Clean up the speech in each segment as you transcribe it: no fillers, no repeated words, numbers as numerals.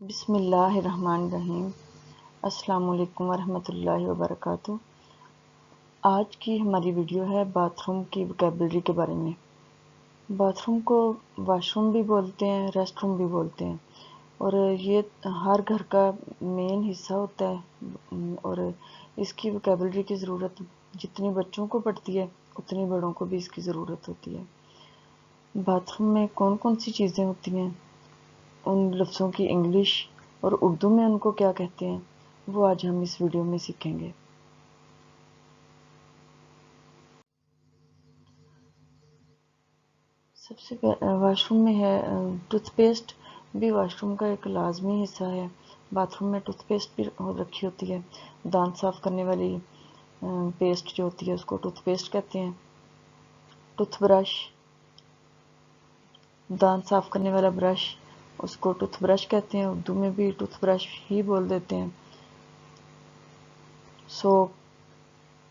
بسم اللہ الرحمن الرحیم۔ السلام علیکم ورحمۃ اللہ وبرکاتہ۔ آج کی ہماری ویڈیو ہے باتھ روم کی وکیبلری کے بارے میں۔ باتھ روم کو واش روم بھی بولتے ہیں، ریسٹ روم بھی بولتے ہیں، اور یہ ہر گھر کا مین حصہ ہوتا ہے، اور اس کی وکیبلری کی ضرورت جتنی بچوں کو پڑتی ہے اتنی بڑوں کو بھی اس کی ضرورت ہوتی ہے۔ باتھ روم میں کون کون سی چیزیں ہوتی ہیں، ان لفظوں کی انگلش اور اردو میں ان کو کیا کہتے ہیں، وہ آج ہم اس ویڈیو میں سیکھیں گے۔ سب سے واش روم میں ہے ٹوتھ پیسٹ بھی واش روم کا ایک لازمی حصہ ہے۔ باتھ روم میں ٹوتھ پیسٹ بھی رکھی ہوتی ہے۔ دانت صاف کرنے والی پیسٹ جو ہوتی ہے اس کو ٹوتھ پیسٹ کہتے ہیں۔ ٹوتھ برش، دانت صاف کرنے والا برش، اس کو ٹوتھ برش کہتے ہیں، اردو میں بھی ٹوتھ برش ہی بول دیتے ہیں۔ سوپ،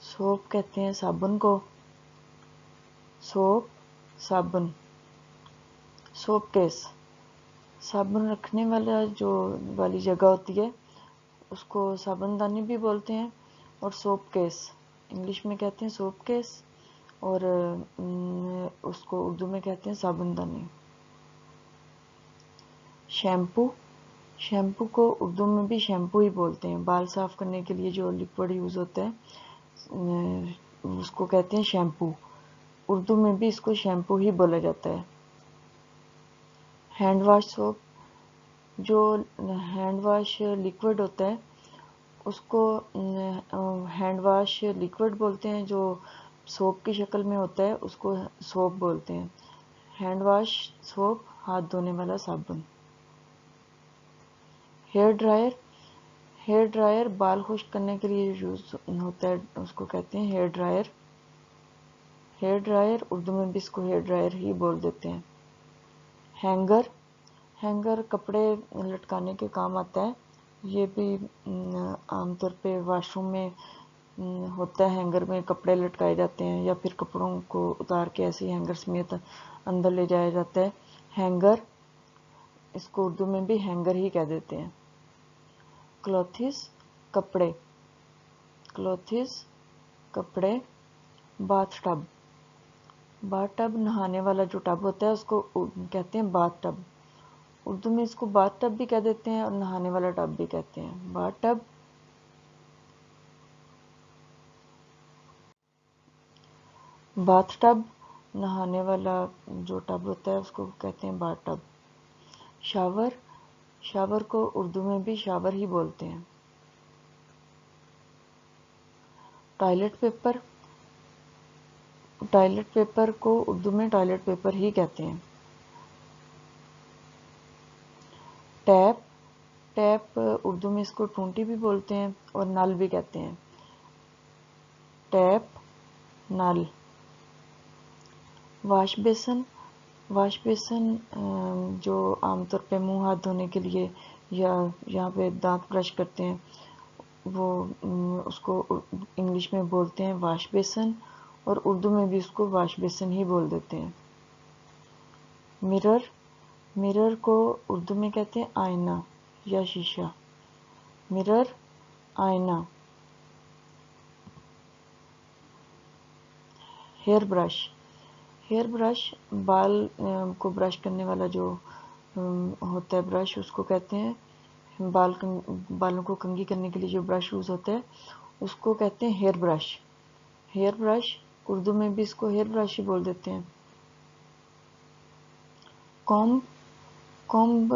سوپ کہتے ہیں صابن کو، سوپ، صابن۔ سوپ کیس، صابن رکھنے والی جگہ ہوتی ہے، اس کو صابن دانی بھی بولتے ہیں، اور سوپ کیس انگلش میں کہتے ہیں سوپ کیس، اور اس کو اردو میں کہتے ہیں صابن دانی۔ شیمپو، شیمپو کو اردو میں بھی شیمپو ہی بولتے ہیں۔ بال صاف کرنے کے لیے جو لیکوڈ یوز ہوتا ہے اس کو کہتے ہیں شیمپو، اردو میں بھی اس کو شیمپو ہی بولا جاتا ہے۔ ہینڈ واش سوپ، جو ہینڈ واش لیکوڈ ہوتا ہے اس کو ہینڈ واش لیکوڈ بولتے ہیں، جو سوپ کی شکل میں ہوتا ہے اس کو سوپ بولتے ہیں۔ ہینڈ واش سوپ، ہاتھ دھونے والا صابن۔ ہیئر ڈرائر، ہیئر ڈرائر بال خشک کرنے کے لیے یوز ہوتا ہے، اس کو کہتے ہیں hair dryer. Hair dryer Urdu میں بھی اس کو ہیئر ڈرائر ہی بول دیتے ہیں۔ ہینگر، ہینگر کپڑے لٹکانے کے کام آتا ہے، یہ بھی عام طور پہ واش روم میں ہوتا ہے۔ ہینگر میں کپڑے لٹکائے جاتے ہیں یا پھر کپڑوں کو اتار کے ایسے ہینگر سمیت اندر لے جایا جاتا ہے۔ ہینگر، اس کو اردو میں بھی ہینگر ہی کہہ دیتے ہیں۔ کلوتھس، کپڑے، کلوتھس کپڑے۔ باتھ ٹب، باتھ ٹب نہانے والا جو ٹب ہوتا ہے اس کو کہتے ہیں باتھ ٹب، اردو میں اس کو باتھ ٹب بھی کہہ دیتے ہیں اور نہانے والا ٹب بھی کہتے ہیں، باتھ ٹب۔ باتھ ٹب، نہانے والا جو ٹب ہوتا ہے اس کو کہتے ہیں باتھ ٹب۔ شاور، شاور کو اردو میں بھی شاور ہی بولتے ہیں۔ ٹوائلٹ پیپر، ٹوائلٹ پیپر کو اردو میں ٹوائلٹ پیپر ہی کہتے ہیں۔ ٹیپ، ٹیپ اردو میں اس کو ٹونٹی بھی بولتے ہیں اور نل بھی کہتے ہیں۔ ٹیپ، نل۔ واش بیسن، واش بیسن جو عام طور پہ منہ ہاتھ دھونے کے لیے یا یہاں پہ دانت برش کرتے ہیں وہ اس کو انگلش میں بولتے ہیں واش بیسن، اور اردو میں بھی اس کو واش بیسن ہی بول دیتے ہیں۔ مرر، مرر کو اردو میں کہتے ہیں آئینہ یا شیشہ، مرر، آئینہ۔ ہیئر برش، ہیئر برش بال کو برش کرنے والا جو ہوتا ہے برش، اس کو کہتے ہیں بالوں کو کنگھی کرنے کے لیے جو برش یوز ہوتا ہے اس کو کہتے ہیں hair brush. Hair brush Urdu میں بھی اس کو ہیئر برش ہی بول دیتے ہیں۔ کومب، کومب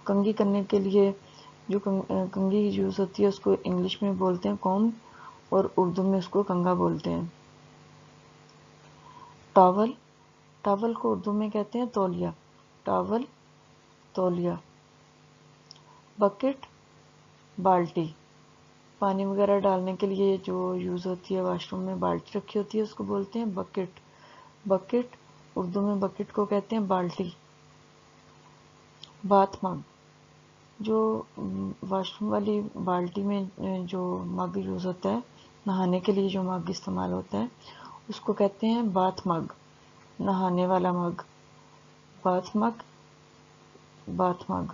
کنگھی کرنے کے لیے جو کنگھی یوز ہوتی ہے اس کو انگلش میں بولتے ہیں کومب، اور اردو میں اس کو کنگھا بولتے ہیں۔ ٹاول، ٹاول کو اردو میں کہتے ہیں تولیہ، ٹاول، تولیہ۔ بکٹ، بالٹی، پانی وغیرہ ڈالنے کے لیے جو یوز ہوتی ہے واش روم میں بالٹی رکھی ہوتی ہے اس کو بولتے ہیں بکٹ، بکٹ اردو میں بکٹ کو کہتے ہیں بالٹی۔ باتھ مگ، جو واش روم والی بالٹی میں جو مگ یوز ہوتا ہے، نہانے کے لیے جو مگ استعمال ہوتا ہے اس کو کہتے ہیں باتھ مگ، نہانے والا mug, bath mug, bath mug.